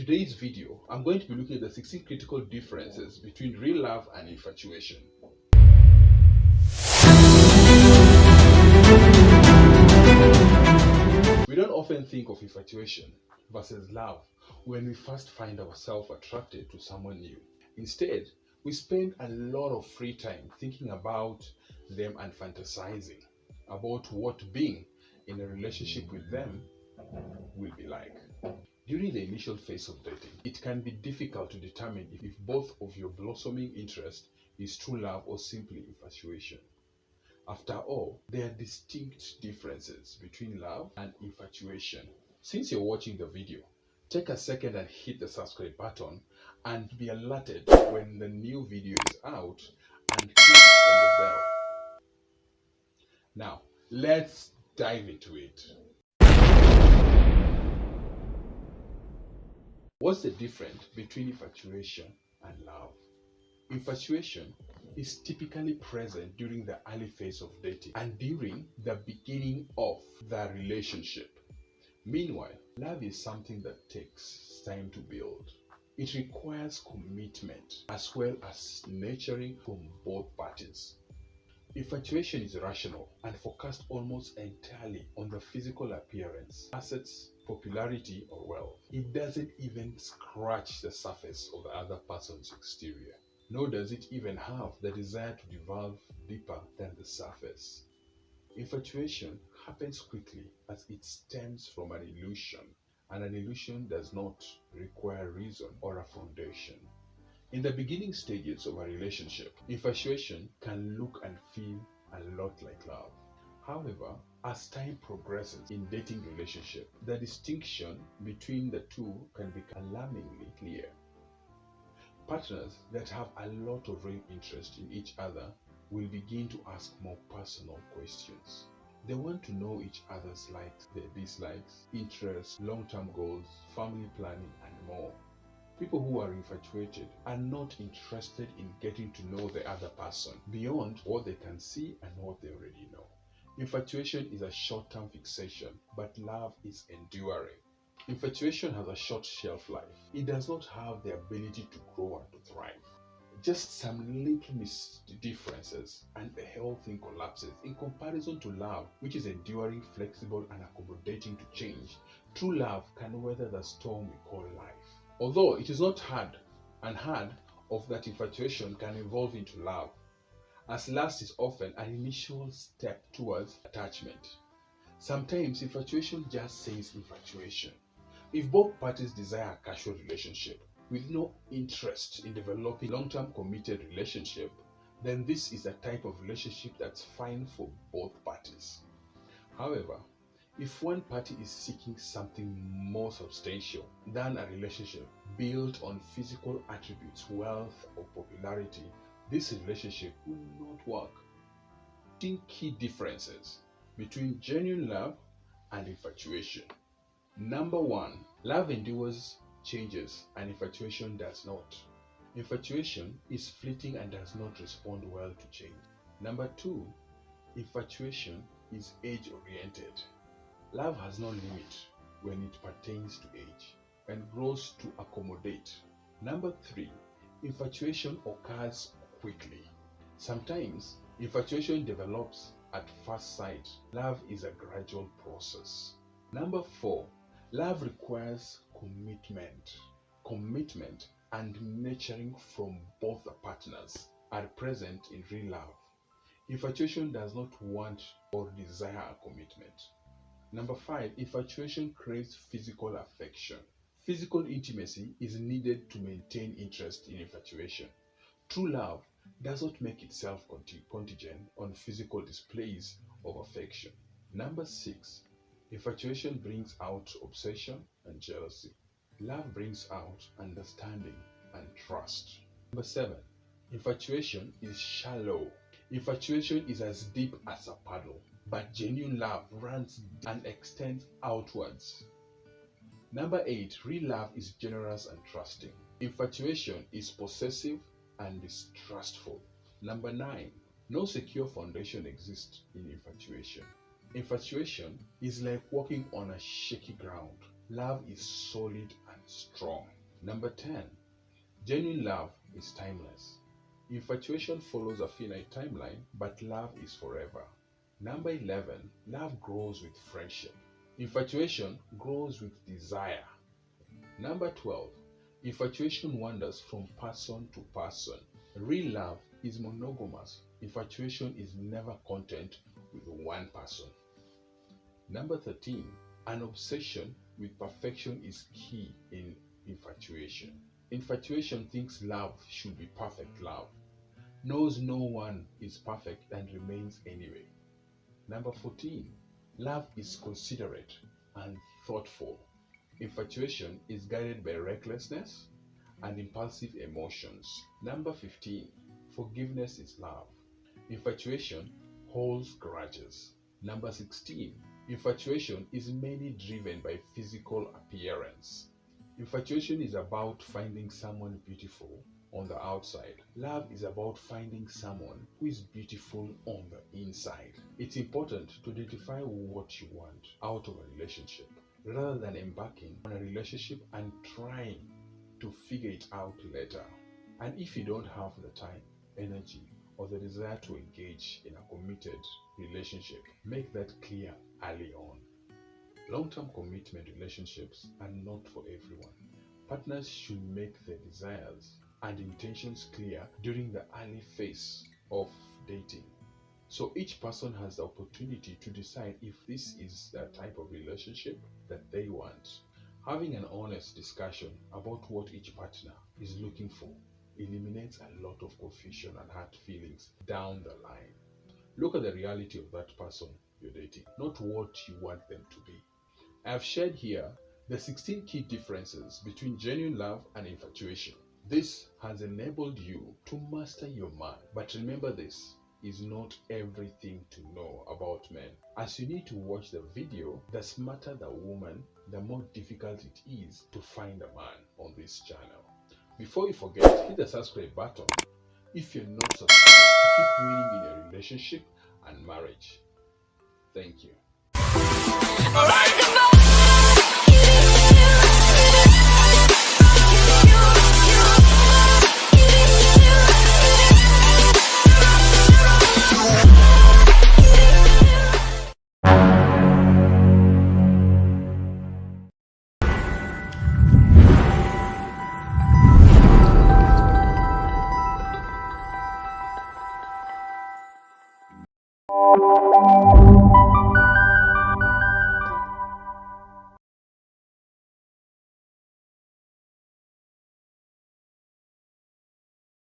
today's video, I'm going to be looking at the 16 critical differences between real love and infatuation. We don't often think of infatuation versus love when we first find ourselves attracted to someone new. Instead, we spend a lot of free time thinking about them and fantasizing about what being in a relationship with them will be like. During the initial phase of dating, it can be difficult to determine if both of your blossoming interest is true love or simply infatuation. After all, there are distinct differences between love and infatuation. Since you're watching the video, take a second and hit the subscribe button and be alerted when the new video is out and click on the bell. Now, let's dive into it. What's the difference between infatuation and love? Infatuation is typically present during the early phase of dating and during the beginning of the relationship. Meanwhile, love is something that takes time to build. It requires commitment as well as nurturing from both parties. Infatuation is rational and focused almost entirely on the physical appearance, assets, popularity, or wealth. It doesn't even scratch the surface of the other person's exterior, nor does it even have the desire to delve deeper than the surface. Infatuation happens quickly as it stems from an illusion, and an illusion does not require reason or a foundation. In the beginning stages of a relationship, infatuation can look and feel a lot like love. However, as time progresses in dating relationship, the distinction between the two can become alarmingly clear. Partners that have a lot of real interest in each other will begin to ask more personal questions. They want to know each other's likes, their dislikes, interests, long-term goals, family planning, and more. People who are infatuated are not interested in getting to know the other person beyond what they can see and what they already know. Infatuation is a short-term fixation, but love is enduring. Infatuation has a short shelf life. It does not have the ability to grow and to thrive. Just some little differences and the whole thing collapses. In comparison to love, which is enduring, flexible, and accommodating to change, true love can weather the storm we call life. Although it is not unheard of that infatuation can evolve into love, as lust is often an initial step towards attachment. Sometimes infatuation just says infatuation. If both parties desire a casual relationship with no interest in developing long-term committed relationship, then this is a type of relationship that's fine for both parties. However, if one party is seeking something more substantial than a relationship built on physical attributes, wealth, or popularity, this relationship will not work. 10 key differences between genuine love and infatuation. Number 1, love endures changes and infatuation does not. Infatuation is fleeting and does not respond well to change. Number 2, infatuation is age-oriented. Love has no limit when it pertains to age and grows to accommodate. Number 3, infatuation occurs quickly. Sometimes infatuation develops at first sight. Love is a gradual process. Number 4, love requires commitment. Commitment and nurturing from both the partners are present in real love. Infatuation does not want or desire a commitment. Number 5, infatuation craves physical affection. Physical intimacy is needed to maintain interest in infatuation. True love does not make itself contingent on physical displays of affection. Number 6, infatuation brings out obsession and jealousy. Love brings out understanding and trust. Number 7, infatuation is shallow. Infatuation is as deep as a puddle, but genuine love runs deep and extends outwards. Number 8, real love is generous and trusting. Infatuation is possessive and distrustful. Number 9, no secure foundation exists in infatuation. Infatuation is like walking on a shaky ground. Love is solid and strong. Number 10. Genuine love is timeless. Infatuation follows a finite timeline, but love is forever. Number 11. Love grows with friendship. Infatuation grows with desire. Number 12. Infatuation wanders from person to person. Real love is monogamous. Infatuation is never content with one person. Number 13. An obsession with perfection is key in infatuation. Infatuation thinks love should be perfect love, knows no one is perfect and remains anyway. Number 14. Love is considerate and thoughtful. Infatuation is guided by recklessness and impulsive emotions. Number 15. Forgiveness is love. Infatuation holds grudges. Number 16. Infatuation is mainly driven by physical appearance. Infatuation is about finding someone beautiful on the outside. Love is about finding someone who is beautiful on the inside. It's important to identify what you want out of a relationship rather than embarking on a relationship and trying to figure it out later. And if you don't have the time, energy, or the desire to engage in a committed relationship, make that clear early on. Long-term commitment relationships are not for everyone. Partners should make their desires and intentions clear during the early phase of dating. So each person has the opportunity to decide if this is the type of relationship that they want. Having an honest discussion about what each partner is looking for eliminates a lot of confusion and hurt feelings down the line. Look at the reality of that person you're dating, not what you want them to be. I have shared here the 16 key differences between genuine love and infatuation. This has enabled you to master your man. But remember, this is not everything to know about men. As you need to watch the video, the smarter the woman, the more difficult it is to find a man on this channel. Before you forget, hit the subscribe button if you're not subscribed to keep winning in your relationship and marriage. Thank you.